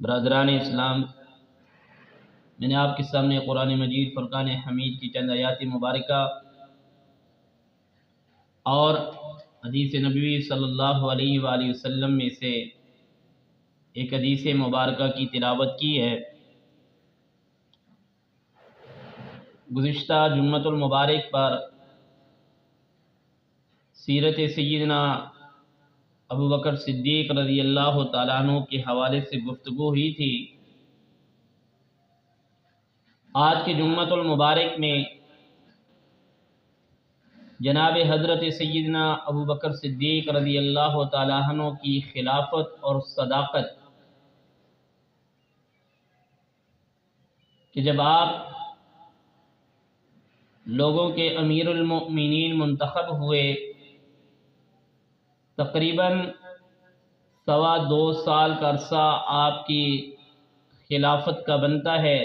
برادران اسلام، میں نے آپ کے سامنے قرآن مجید فرقان حمید کی چند آیات مبارکہ اور حدیث نبوی صلی اللہ علیہ وآلہ وسلم میں سے ایک حدیث مبارکہ کی تلاوت کی ہے۔ گزشتہ جمعۃ المبارک پر سیرت سیدنا ابو بکر صدیق رضی اللہ تعالیٰ عنہ کے حوالے سے گفتگو ہوئی تھی۔ آج کے جمعۃ المبارک میں جناب حضرت سیدنا ابو بکر صدیق رضی اللہ تعالیٰ عنہ کی خلافت اور صداقت کہ جب آپ لوگوں کے امیر المؤمنین منتخب ہوئے، تقریباً 2.25 سال کا عرصہ آپ کی خلافت کا بنتا ہے،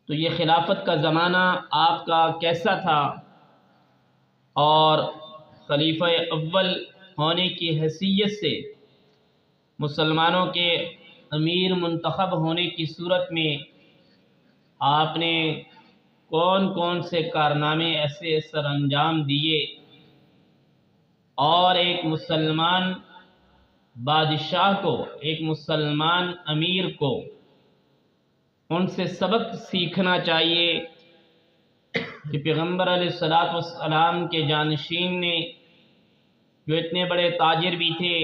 تو یہ خلافت کا زمانہ آپ کا کیسا تھا اور خلیفہ اول ہونے کی حیثیت سے مسلمانوں کے امیر منتخب ہونے کی صورت میں آپ نے کون کون سے کارنامے ایسے سر انجام دیے اور ایک مسلمان بادشاہ کو، ایک مسلمان امیر کو ان سے سبق سیکھنا چاہیے کہ پیغمبر علیہ الصلوۃ والسلام کے جانشین نے، جو اتنے بڑے تاجر بھی تھے،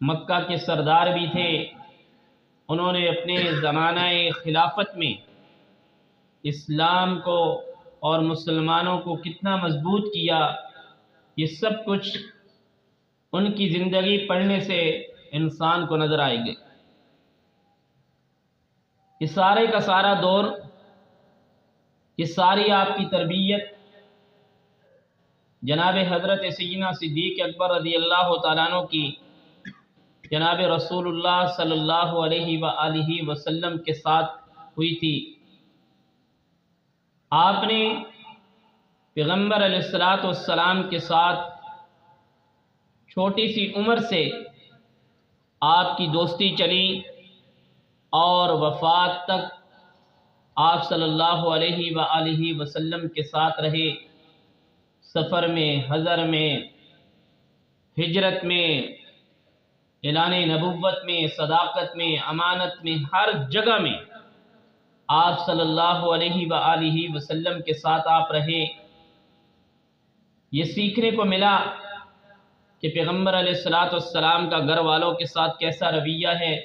مکہ کے سردار بھی تھے، انہوں نے اپنے زمانہ خلافت میں اسلام کو اور مسلمانوں کو کتنا مضبوط کیا، یہ سب کچھ ان کی زندگی پڑھنے سے انسان کو نظر آئے گی۔ یہ سارے کا سارا دور، یہ ساری آپ کی تربیت جناب حضرت سیدنا صدیق اکبر رضی اللہ تعالیٰ عنہ کی جناب رسول اللہ صلی اللہ علیہ وآلہ وسلم کے ساتھ ہوئی تھی۔ آپ نے پیغمبر علیہ الصلوۃ والسلام کے ساتھ چھوٹی سی عمر سے آپ کی دوستی چلی اور وفات تک آپ صلی اللہ علیہ وآلہ وسلم کے ساتھ رہے، سفر میں، حضر میں، ہجرت میں، اعلان نبوت میں، صداقت میں، امانت میں، ہر جگہ میں آپ صلی اللہ علیہ وآلہ وسلم کے ساتھ آپ رہے۔ یہ سیکھنے کو ملا کہ پیغمبر علیہ الصلوۃ والسلام کا گھر والوں کے ساتھ کیسا رویہ ہے،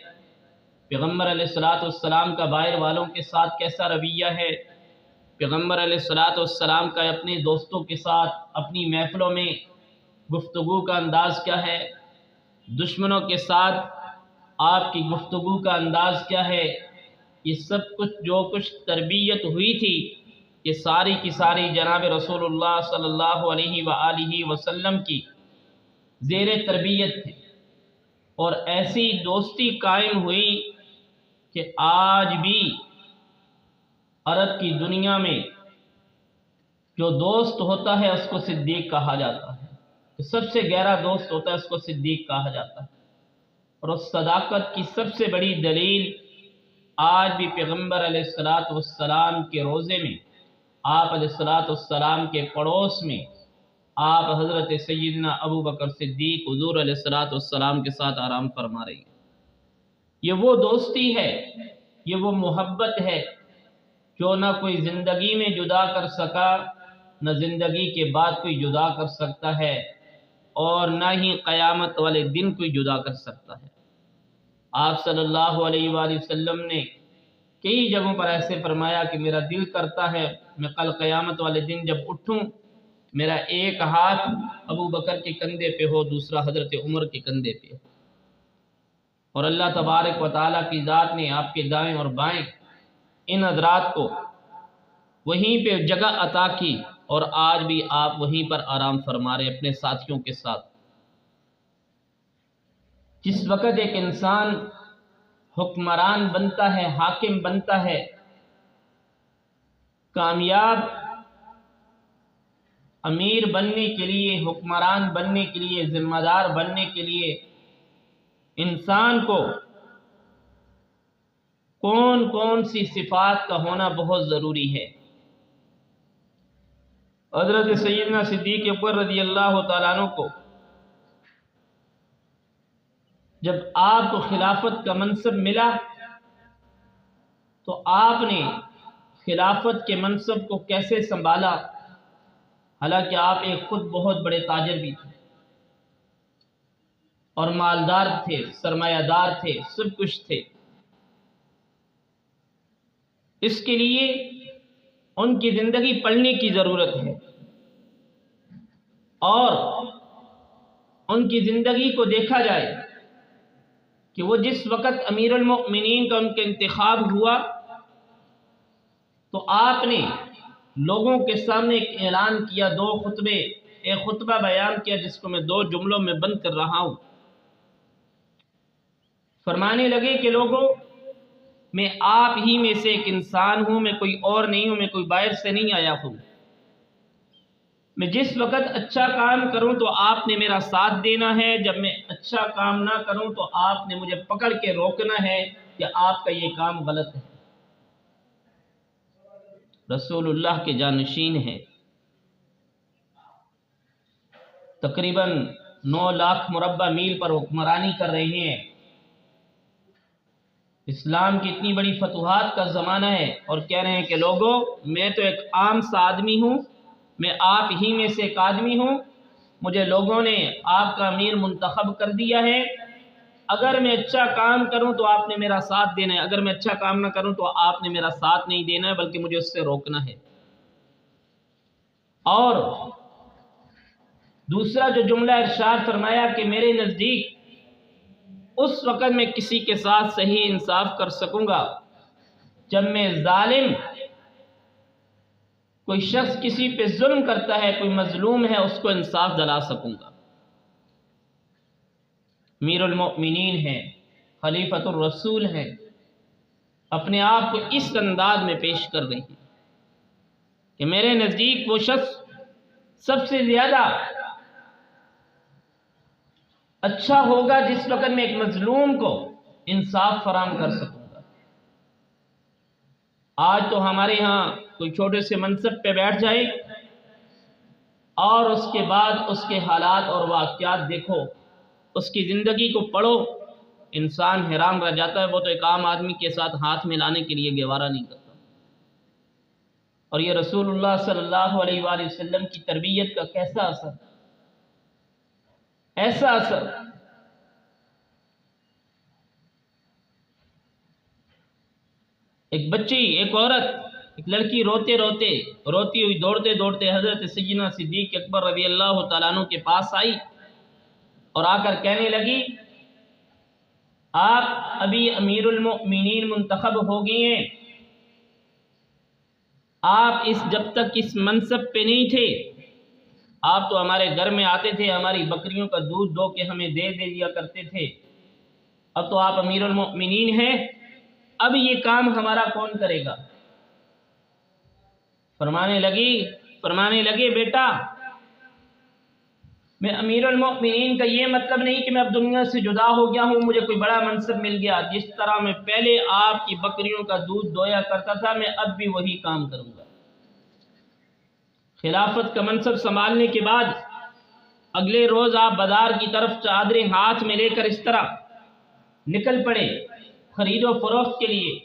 پیغمبر علیہ الصلوۃ والسلام کا باہر والوں کے ساتھ کیسا رویہ ہے، پیغمبر علیہ الصلوۃ والسلام کا اپنے دوستوں کے ساتھ اپنی محفلوں میں گفتگو کا انداز کیا ہے، دشمنوں کے ساتھ آپ کی گفتگو کا انداز کیا ہے۔ یہ سب کچھ جو کچھ تربیت ہوئی تھی، یہ ساری کی ساری جناب رسول اللہ صلی اللہ علیہ وآلہ وسلم کی زیر تربیت تھی، اور ایسی دوستی قائم ہوئی کہ آج بھی عرب کی دنیا میں جو دوست ہوتا ہے اس کو صدیق کہا جاتا ہے، جو سب سے گہرا دوست ہوتا ہے اس کو صدیق کہا جاتا ہے، اور اس صداقت کی سب سے بڑی دلیل آج بھی پیغمبر علیہ الصلوۃ والسلام کے روضے میں، آپ علیہ الصلوۃ والسلام کے پڑوس میں آپ حضرت سیدنا ابو بکر صدیق حضور علیہ الصلوۃ والسلام کے ساتھ آرام فرما رہی ہیں۔ یہ وہ دوستی ہے، یہ وہ محبت ہے جو نہ کوئی زندگی میں جدا کر سکا، نہ زندگی کے بعد کوئی جدا کر سکتا ہے، اور نہ ہی قیامت والے دن کوئی جدا کر سکتا ہے۔ آپ صلی اللہ علیہ وآلہ وسلم نے کئی جگہوں پر ایسے فرمایا کہ میرا دل کرتا ہے میں کل قیامت والے دن جب اٹھوں، میرا ایک ہاتھ ابو بکر کے کندھے پہ ہو، دوسرا حضرت عمر کے کندھے پہ ہو، اور اللہ تبارک و تعالیٰ کی ذات نے آپ کے دائیں اور بائیں ان حضرات کو وہیں پہ جگہ عطا کی، اور آج بھی آپ وہیں پر آرام فرما رہے اپنے ساتھیوں کے ساتھ۔ جس وقت ایک انسان حکمران بنتا ہے، حاکم بنتا ہے، کامیاب امیر بننے کے لیے، حکمران بننے کے لیے، ذمہ دار بننے کے لیے انسان کو کون کون سی صفات کا ہونا بہت ضروری ہے۔ حضرت سیدنا صدیق اکبر رضی اللہ تعالیٰ عنہ کو جب آپ کو خلافت کا منصب ملا تو آپ نے خلافت کے منصب کو کیسے سنبھالا؟ حالانکہ آپ ایک خود بہت بڑے تاجر بھی تھے اور مالدار تھے، سرمایہ دار تھے، سب کچھ تھے۔ اس کے لیے ان کی زندگی پڑھنے کی ضرورت ہے اور ان کی زندگی کو دیکھا جائے کہ وہ جس وقت امیر المؤمنین کا ان کا انتخاب ہوا تو آپ نے لوگوں کے سامنے ایک اعلان کیا، دو خطبے، ایک خطبہ بیان کیا جس کو میں 2 جملوں میں بند کر رہا ہوں۔ فرمانے لگے کہ لوگوں، میں آپ ہی میں سے ایک انسان ہوں، میں کوئی اور نہیں ہوں، میں کوئی باہر سے نہیں آیا ہوں۔ میں جس وقت اچھا کام کروں تو آپ نے میرا ساتھ دینا ہے، جب میں اچھا کام نہ کروں تو آپ نے مجھے پکڑ کے روکنا ہے کہ آپ کا یہ کام غلط ہے۔ رسول اللہ کے جانشین ہیں، تقریباً 9 لاکھ مربع میل پر حکمرانی کر رہے ہیں۔ اسلام کی اتنی بڑی فتوحات کا زمانہ ہے اور کہہ رہے ہیں کہ لوگوں، میں تو ایک عام سا آدمی ہوں، میں آپ ہی میں سے ایک آدمی ہوں، مجھے لوگوں نے آپ کا امیر منتخب کر دیا ہے، اگر میں اچھا کام کروں تو آپ نے میرا ساتھ دینا ہے، اگر میں اچھا کام نہ کروں تو آپ نے میرا ساتھ نہیں دینا ہے بلکہ مجھے اس سے روکنا ہے۔ اور دوسرا جو جملہ ارشاد فرمایا کہ میرے نزدیک اس وقت میں کسی کے ساتھ صحیح انصاف کر سکوں گا جب میں ظالم، کوئی شخص کسی پہ ظلم کرتا ہے، کوئی مظلوم ہے، اس کو انصاف دلا سکوں گا۔ امیر المؤمنین ہیں، خلیفۃ الرسول ہیں، اپنے آپ کو اس انداز میں پیش کر رہے ہیں کہ میرے نزدیک وہ شخص سب سے زیادہ اچھا ہوگا جس وقت میں ایک مظلوم کو انصاف فراہم کر سکوں گا۔ آج تو ہمارے ہاں کوئی چھوٹے سے منصب پہ بیٹھ جائے اور اس کے بعد اس کے حالات اور واقعات دیکھو، اس کی زندگی کو پڑھو، انسان حیران رہ جاتا ہے۔ وہ تو ایک عام آدمی کے ساتھ ہاتھ ملانے کے لیے گوارا نہیں کرتا۔ اور یہ رسول اللہ صلی اللہ علیہ وآلہ وسلم کی تربیت کا کیسا اثر، ایسا اثر۔ ایک بچی، ایک عورت، ایک لڑکی روتی ہوئی دوڑتے دوڑتے حضرت سیدنا صدیق اکبر رضی اللہ تعالیٰ عنہ کے پاس آئی اور آ کر کہنے لگی، آپ ابھی امیر المؤمنین منتخب ہو گئے ہیں، آپ جب تک اس منصب پہ نہیں تھے آپ تو ہمارے گھر میں آتے تھے، ہماری بکریوں کا دودھ دو کے ہمیں دے دیا کرتے تھے، اب تو آپ امیر المؤمنین ہیں، اب یہ کام ہمارا کون کرے گا؟ فرمانے لگے بیٹا، میں امیر المؤمنین کا یہ مطلب نہیں کہ میں اب دنیا سے جدا ہو گیا ہوں، مجھے کوئی بڑا منصب مل گیا، جس طرح میں پہلے آپ کی بکریوں کا دودھ دویا کرتا تھا میں اب بھی وہی کام کروں گا۔ خلافت کا منصب سنبھالنے کے بعد اگلے روز آپ بازار کی طرف چادریں ہاتھ میں لے کر اس طرح نکل پڑے خرید و فروخت کے لیے۔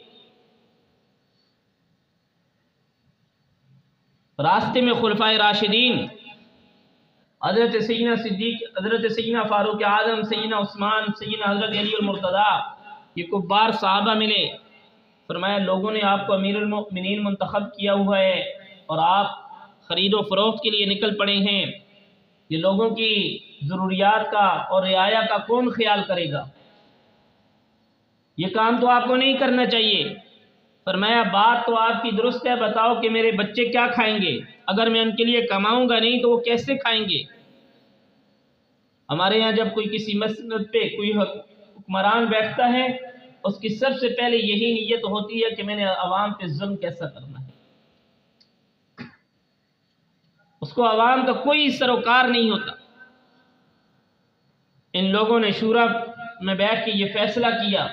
راستے میں خلفائے راشدین حضرت سیدنا صدیق، حضرت سیدنا فاروق اعظم، سیدنا عثمان، سیدنا حضرت علی المرتضیٰ، یہ کبار صحابہ ملے، فرمایا لوگوں نے آپ کو امیر المؤمنین منتخب کیا ہوا ہے اور آپ خرید و فروخت کے لیے نکل پڑے ہیں، یہ لوگوں کی ضروریات کا اور رعایا کا کون خیال کرے گا؟ یہ کام تو آپ کو نہیں کرنا چاہیے۔ فرمایا بات تو آپ کی درست ہے، بتاؤ کہ میرے بچے کیا کھائیں گے؟ اگر میں ان کے لیے کماؤں گا نہیں تو وہ کیسے کھائیں گے؟ ہمارے یہاں جب کوئی کسی مسجد پہ کوئی حکمران بیٹھتا ہے اس کی سب سے پہلے یہی نیت ہوتی ہے کہ میں نے عوام پہ ظلم کیسا کرنا ہے۔ اس کو عوام کا کوئی سروکار نہیں ہوتا۔ ان لوگوں نے شورا میں بیٹھ کے یہ فیصلہ کیا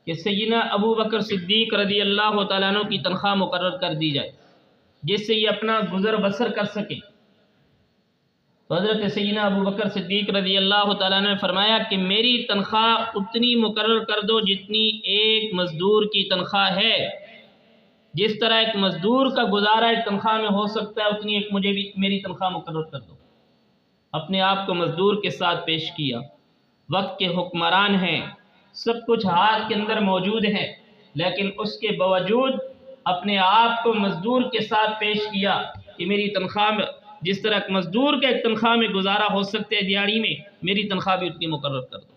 کہ سیدنا ابو بکر صدیق رضی اللہ تعالیٰ عنہ کی تنخواہ مقرر کر دی جائے جس سے یہ اپنا گزر بسر کر سکے۔ تو حضرت سیدنا ابو بکر صدیق رضی اللہ تعالیٰ عنہ نے فرمایا کہ میری تنخواہ اتنی مقرر کر دو جتنی ایک مزدور کی تنخواہ ہے، جس طرح ایک مزدور کا گزارا ایک تنخواہ میں ہو سکتا ہے اتنی ایک مجھے بھی میری تنخواہ مقرر کر دو۔ اپنے آپ کو مزدور کے ساتھ پیش کیا، وقت کے حکمران ہیں، سب کچھ ہاتھ کے اندر موجود ہے، لیکن اس کے باوجود اپنے آپ کو مزدور کے ساتھ پیش کیا کہ میری تنخواہ میں جس طرح ایک مزدور کا ایک تنخواہ میں گزارا ہو سکتے ہے دیہڑی میں، میری تنخواہ بھی اتنی مقرر کر دو۔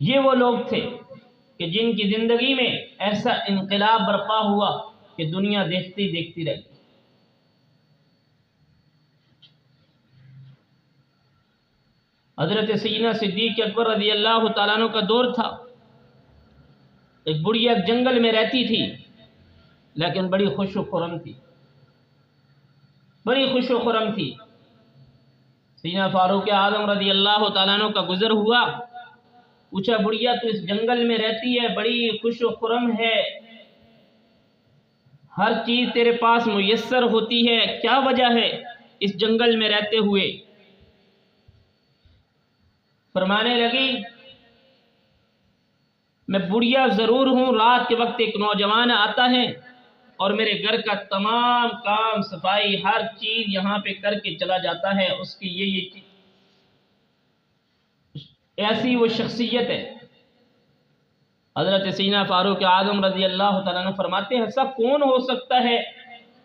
یہ وہ لوگ تھے کہ جن کی زندگی میں ایسا انقلاب برپا ہوا کہ دنیا دیکھتی دیکھتی رہ گئی۔ حضرت سیدنا صدیق اکبر رضی اللہ تعالیٰ عنہ کا دور تھا، ایک بڑھیا ایک جنگل میں رہتی تھی لیکن بڑی خوش و خرم تھی، بڑی خوش و خرم تھی۔ سیدنا فاروق اعظم رضی اللہ تعالیٰ عنہ کا گزر ہوا، پوچھا بڑھیا تو اس جنگل میں رہتی ہے، بڑی خوش و خرم ہے، ہر چیز تیرے پاس میسر ہوتی ہے، کیا وجہ ہے اس جنگل میں رہتے ہوئے؟ فرمانے لگی میں بڑھیا ضرور ہوں، رات کے وقت ایک نوجوان آتا ہے اور میرے گھر کا تمام کام صفائی ہر چیز یہاں پہ کر کے چلا جاتا ہے، اس کی یہ چیز ایسی وہ شخصیت ہے۔ حضرت سیدنا فاروق اعظم رضی اللہ تعالیٰ عنہ فرماتے ہیں ایسا کون ہو سکتا ہے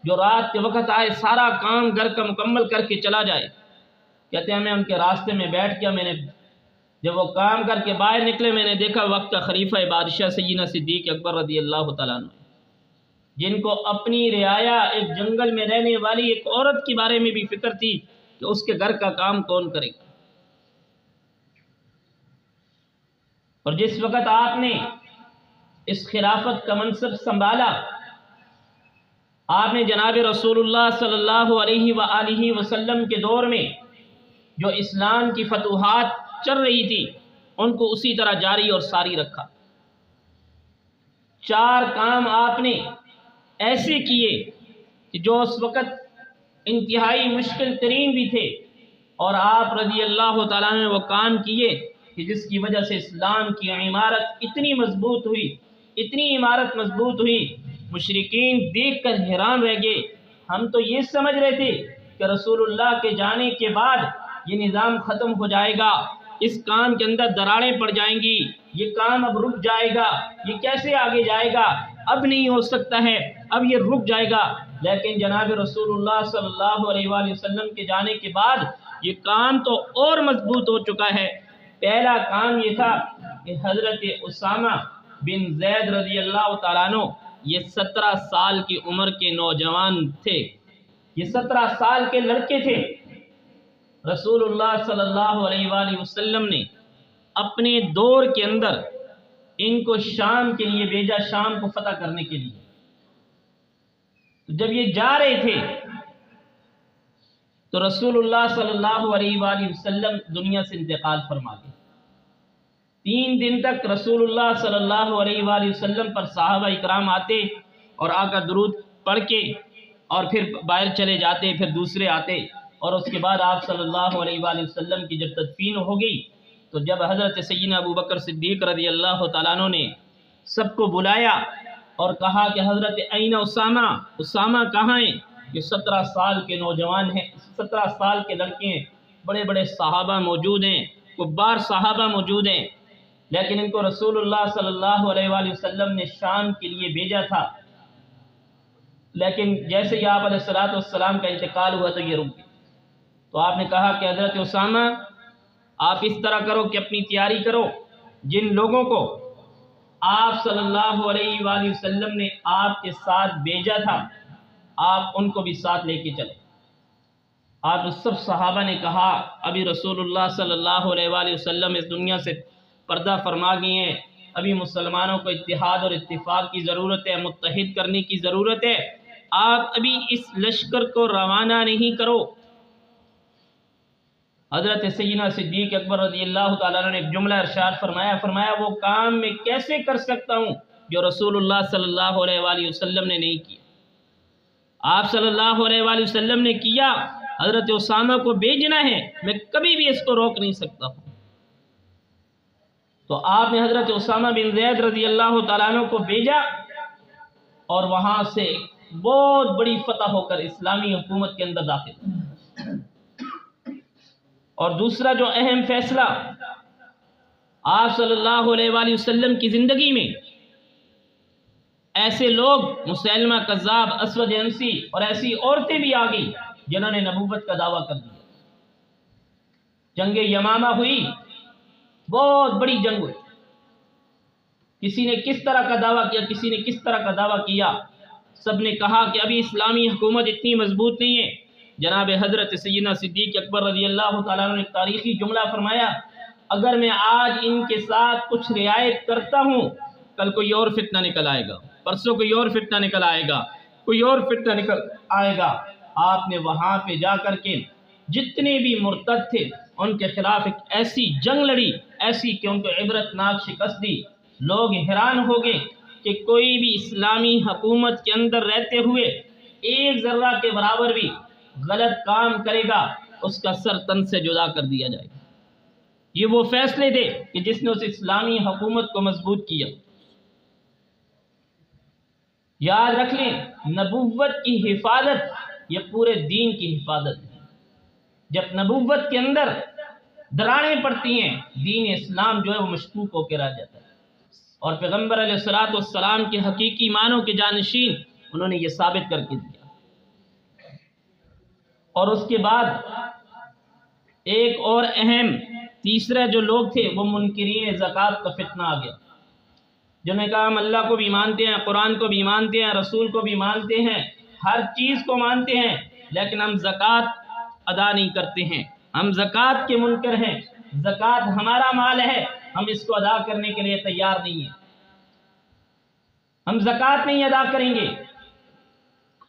جو رات کے وقت آئے سارا کام گھر کا مکمل کر کے چلا جائے؟ کہتے ہیں میں ان کے راستے میں بیٹھ گیا، میں نے جب وہ کام کر کے باہر نکلے میں نے دیکھا وقت کا خلیفہ بادشاہ سیدنا صدیق اکبر رضی اللہ تعالیٰ عنہ، جن کو اپنی رعایا ایک جنگل میں رہنے والی ایک عورت کے بارے میں بھی فکر تھی کہ اس کے گھر کا کام کون کرے گا۔ اور جس وقت آپ نے اس خلافت کا منصب سنبھالا، آپ نے جناب رسول اللہ صلی اللہ علیہ وآلہ وسلم کے دور میں جو اسلام کی فتوحات چل رہی تھی ان کو اسی طرح جاری اور ساری رکھا۔ 4 کام آپ نے ایسے کیے کہ جو اس وقت انتہائی مشکل ترین بھی تھے، اور آپ رضی اللہ تعالیٰ نے وہ کام کیے کہ جس کی وجہ سے اسلام کی عمارت اتنی مضبوط ہوئی، اتنی عمارت مضبوط ہوئی، مشرکین دیکھ کر حیران رہ گئے۔ ہم تو یہ سمجھ رہے تھے کہ رسول اللہ کے جانے کے بعد یہ نظام ختم ہو جائے گا، اس کام کے اندر دراڑیں پڑ جائیں گی، یہ کام اب رک جائے گا، یہ کیسے آگے جائے گا، اب نہیں ہو سکتا ہے، اب یہ رک جائے گا۔ لیکن جناب رسول اللہ صلی اللہ علیہ وآلہ وسلم کے جانے کے بعد یہ کام تو اور مضبوط ہو چکا ہے۔ پہلا کام یہ تھا کہ حضرت اسامہ بن زید رضی اللہ تعالیٰ عنہ یہ 17 سال کی عمر کے نوجوان تھے، یہ 17 سال کے لڑکے تھے۔ رسول اللہ صلی اللہ علیہ وآلہ وسلم نے اپنے دور کے اندر ان کو شام کے لیے بھیجا، شام کو فتح کرنے کے لیے۔ جب یہ جا رہے تھے تو رسول اللہ صلی اللہ علیہ وآلہ وسلم دنیا سے انتقال فرما گئے۔ 3 دن تک رسول اللہ صلی اللہ علیہ وآلہ وسلم پر صحابہ اکرام آتے اور آ کر درود پڑھ کے اور پھر باہر چلے جاتے، پھر دوسرے آتے، اور اس کے بعد آپ صلی اللہ علیہ وآلہ وسلم کی جب تدفین ہو گئی تو جب حضرت سیدنا ابو بکر صدیق رضی اللہ تعالیٰ عنہ نے سب کو بلایا اور کہا کہ حضرت این اسامہ، اسامہ کہاں ہیں؟ یہ 17 سال کے نوجوان ہیں، 17 سال کے لڑکے ہیں، بڑے بڑے صحابہ موجود ہیں، کبار صحابہ موجود ہیں، لیکن ان کو رسول اللہ صلی اللہ علیہ وآلہ وسلم نے شام کے لیے بھیجا تھا، لیکن جیسے ہی آپ علیہ السلام کا انتقال ہوا تو یہ رک گئے۔ تو آپ نے کہا کہ حضرت اسامہ آپ اس طرح کرو کہ اپنی تیاری کرو، جن لوگوں کو آپ صلی اللہ علیہ وآلہ وسلم نے آپ کے ساتھ بھیجا تھا آپ ان کو بھی ساتھ لے کے چلو۔ آپ سب صحابہ نے کہا ابھی رسول اللہ صلی اللہ علیہ وآلہ وسلم اس دنیا سے پردہ فرما گئے ہیں، ابھی مسلمانوں کو اتحاد اور اتفاق کی ضرورت ہے، متحد کرنے کی ضرورت ہے، آپ ابھی اس لشکر کو روانہ نہیں کرو۔ حضرت سیدنا صدیق اکبر رضی اللہ تعالیٰ عنہ نے ایک جملہ ارشاد فرمایا وہ کام میں کیسے کر سکتا ہوں جو رسول اللہ صلی اللہ علیہ وآلہ وسلم نے نہیں کیا۔ آپ صلی اللہ علیہ وآلہ وسلم نے کیا، حضرت اسامہ کو بھیجنا ہے، میں کبھی بھی اس کو روک نہیں سکتا ہوں۔ تو آپ نے حضرت اسامہ بن زید رضی اللہ تعالیٰ عنہ کو بھیجا اور وہاں سے بہت بڑی فتح ہو کر اسلامی حکومت کے اندر داخل ہوئے۔ اور دوسرا جو اہم فیصلہ آپ صلی اللہ علیہ وآلہ وسلم کی زندگی میں، ایسے لوگ مسیلمہ کذاب، اسود عنسی اور ایسی عورتیں بھی آ گئی جنہوں نے نبوت کا دعویٰ کر دیا۔ جنگ یمامہ ہوئی، بہت بڑی جنگ ہوئی، کسی نے کس طرح کا دعویٰ کیا، کسی نے کس طرح کا دعویٰ کیا، سب نے کہا کہ ابھی اسلامی حکومت اتنی مضبوط نہیں ہے۔ جناب حضرت سیدنا صدیق اکبر رضی اللہ تعالیٰ عنہ نے ایک تاریخی جملہ فرمایا، اگر میں آج ان کے ساتھ کچھ رعایت کرتا ہوں، کل کوئی اور فتنہ نکل آئے گا، پرسوں کوئی اور فتنہ نکل آئے گا، کوئی اور فتنہ نکل آئے گا۔ آپ نے وہاں پہ جا کر کے جتنے بھی مرتد تھے ان کے خلاف ایک ایسی جنگ لڑی، ایسی کہ ان کو عبرتناک شکست دی۔ لوگ حیران ہو گئے کہ کوئی بھی اسلامی حکومت کے اندر رہتے ہوئے ایک ذرہ کے برابر بھی غلط کام کرے گا، اس کا سر تن سے جدا کر دیا جائے گا۔ یہ وہ فیصلے تھے کہ جس نے اس اسلامی حکومت کو مضبوط کیا۔ یاد رکھ لیں، نبوت کی حفاظت یہ پورے دین کی حفاظت ہے۔ جب نبوت کے اندر دراڑیں پڑتی ہیں، دین اسلام جو ہے وہ مشکوک ہو کے رہ جاتا ہے۔ اور پیغمبر علیہ الصلوۃ والسلام کے حقیقی معنوں کے جانشین انہوں نے یہ ثابت کر کے دیا۔ اور اس کے بعد ایک اور اہم تیسرے جو لوگ تھے وہ منکرین زکوٰۃ کا فتنہ آ گیا، جنہوں نے کہا ہم اللہ کو بھی مانتے ہیں، قرآن کو بھی مانتے ہیں، رسول کو بھی مانتے ہیں، ہر چیز کو مانتے ہیں، لیکن ہم زکوٰۃ ادا نہیں کرتے ہیں، ہم زکوٰۃ کے منکر ہیں، زکوٰۃ ہمارا مال ہے، ہم اس کو ادا کرنے کے لیے تیار نہیں ہیں، ہم زکوٰۃ نہیں ادا کریں گے۔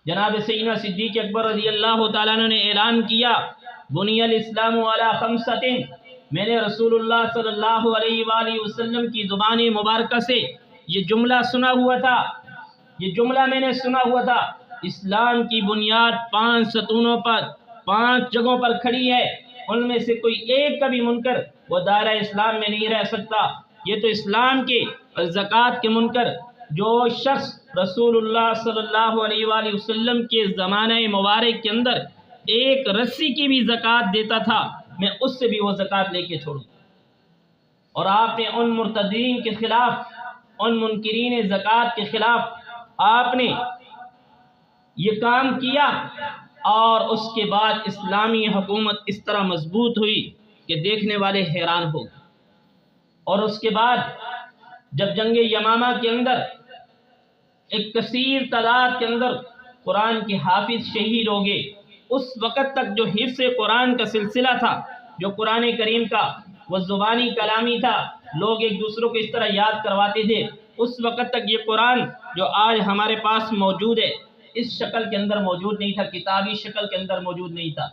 جناب سیدنا صدیق اکبر رضی اللہ تعالیٰ عنہ نے اعلان کیا، بنی الاسلام علی خمسۃ، میں نے رسول اللہ صلی اللہ علیہ وآلہ وسلم کی زبان مبارکہ سے یہ جملہ سنا ہوا تھا، یہ جملہ میں نے سنا ہوا تھا، اسلام کی بنیاد 5 ستونوں پر، 5 جگہوں پر کھڑی ہے، ان میں سے کوئی ایک کا بھی منکر وہ دائرہ اسلام میں نہیں رہ سکتا۔ یہ تو اسلام کے زکوٰۃ کے منکر، جو شخص رسول اللہ صلی اللہ علیہ وآلہ وسلم کے زمانہ مبارک کے اندر ایک رسی کی بھی زکوٰۃ دیتا تھا، میں اس سے بھی وہ زکوٰۃ لے کے چھوڑوں۔ اور آپ نے ان مرتدین کے خلاف، ان منکرین زکوٰۃ کے خلاف آپ نے یہ کام کیا، اور اس کے بعد اسلامی حکومت اس طرح مضبوط ہوئی کہ دیکھنے والے حیران ہو گئے۔ اور اس کے بعد جب جنگ یمامہ کے اندر ایک کثیر تعداد کے اندر قرآن کے حافظ شہید ہو گئے، اس وقت تک جو حفظ قرآن کا سلسلہ تھا، جو قرآن کریم کا وہ زبانی کلامی تھا، لوگ ایک دوسروں کو اس طرح یاد کرواتے تھے، اس وقت تک یہ قرآن جو آج ہمارے پاس موجود ہے اس شکل کے اندر موجود نہیں تھا، کتابی شکل کے اندر موجود نہیں تھا۔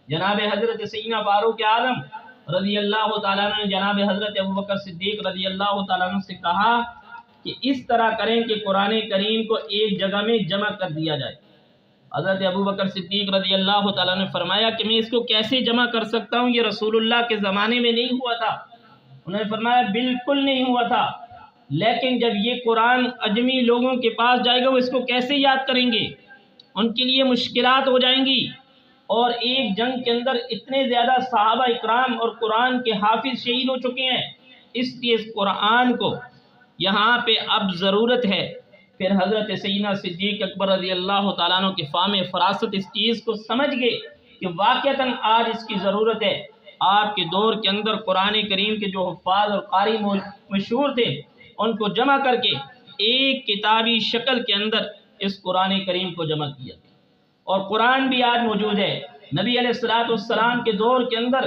جناب حضرت سیدنا فاروق اعظم رضی اللہ تعالیٰ عنہ نے جناب حضرت ابوبکر صدیق رضی اللہ تعالیٰ عنہ سے کہا کہ اس طرح کریں کہ قرآن کریم کو ایک جگہ میں جمع کر دیا جائے۔ حضرت ابوبکر صدیق رضی اللہ تعالیٰ نے فرمایا کہ میں اس کو کیسے جمع کر سکتا ہوں، یہ رسول اللہ کے زمانے میں نہیں ہوا تھا۔ انہوں نے فرمایا بالکل نہیں ہوا تھا، لیکن جب یہ قرآن اجمی لوگوں کے پاس جائے گا وہ اس کو کیسے یاد کریں گے، ان کے لیے مشکلات ہو جائیں گی۔ اور ایک جنگ کے اندر اتنے زیادہ صحابہ اکرام اور قرآن کے حافظ شہید ہو چکے ہیں، اس لیے اس قرآن کو یہاں پہ اب ضرورت ہے۔ پھر حضرت سیدنا صدیق اکبر رضی اللہ تعالیٰ عنہ کے فہم فراست اس چیز کو سمجھ گئے کہ واقعتاً آج اس کی ضرورت ہے۔ آپ کے دور کے اندر قرآن کریم کے جو حفاظ اور قاری مشہور تھے ان کو جمع کر کے ایک کتابی شکل کے اندر اس قرآن کریم کو جمع کیا، اور قرآن بھی آج موجود ہے۔ نبی علیہ الصلوۃ والسلام کے دور کے اندر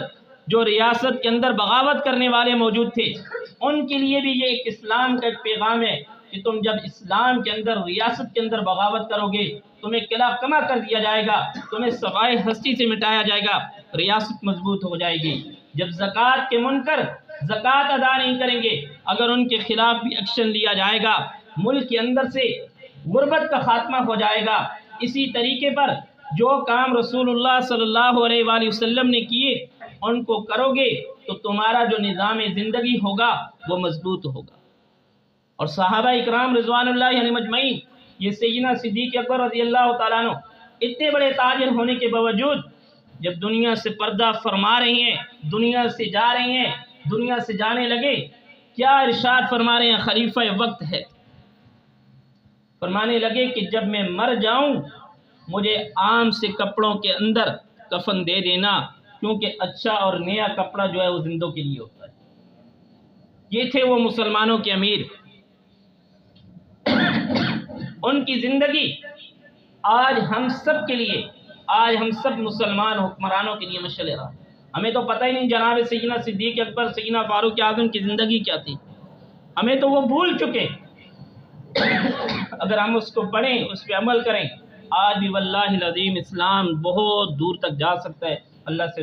جو ریاست کے اندر بغاوت کرنے والے موجود تھے، ان کے لیے بھی یہ ایک اسلام کا ایک پیغام ہے کہ تم جب اسلام کے اندر ریاست کے اندر بغاوت کرو گے، تمہیں قلعہ کما کر دیا جائے گا، تمہیں سوائے ہستی سے مٹایا جائے گا۔ ریاست مضبوط ہو جائے گی۔ جب زکوٰۃ کے منکر زکوٰۃ ادا نہیں کریں گے، اگر ان کے خلاف بھی ایکشن لیا جائے گا، ملک کے اندر سے غربت کا خاتمہ ہو جائے گا۔ اسی طریقے پر جو کام رسول اللہ صلی اللہ علیہ وآلہ وسلم نے کیے ان کو کرو گے تو تمہارا جو نظام زندگی ہوگا وہ مضبوط ہوگا۔ اور صحابہ اکرام رضوان اللہ علیہم اجمعین، یہ سیدنا صدیق اکبر رضی اللہ تعالیٰ عنہ اتنے بڑے تاجر ہونے کے باوجود جب دنیا سے پردہ فرما رہی ہیں، دنیا سے جا رہی ہیں، دنیا سے جانے لگے، کیا ارشاد فرما رہے ہیں؟ خلیفہ وقت ہے، فرمانے لگے کہ جب میں مر جاؤں مجھے عام سے کپڑوں کے اندر کفن دے دینا، کیونکہ اچھا اور نیا کپڑا جو ہے وہ زندوں کے لیے ہوتا ہے۔ یہ تھے وہ مسلمانوں کے امیر، ان کی زندگی آج ہم سب کے لیے، آج ہم سب مسلمان حکمرانوں کے لیے مشعل راہ۔ ہمیں تو پتہ ہی نہیں جناب سیدنا صدیق اکبر، سیدنا فاروق اعظم کی زندگی کیا تھی، ہمیں تو وہ بھول چکے۔ اگر ہم اس کو پڑھیں، اس پہ عمل کریں، آج بھی واللہ العظیم اسلام بہت دور تک جا سکتا ہے۔ اللہ سے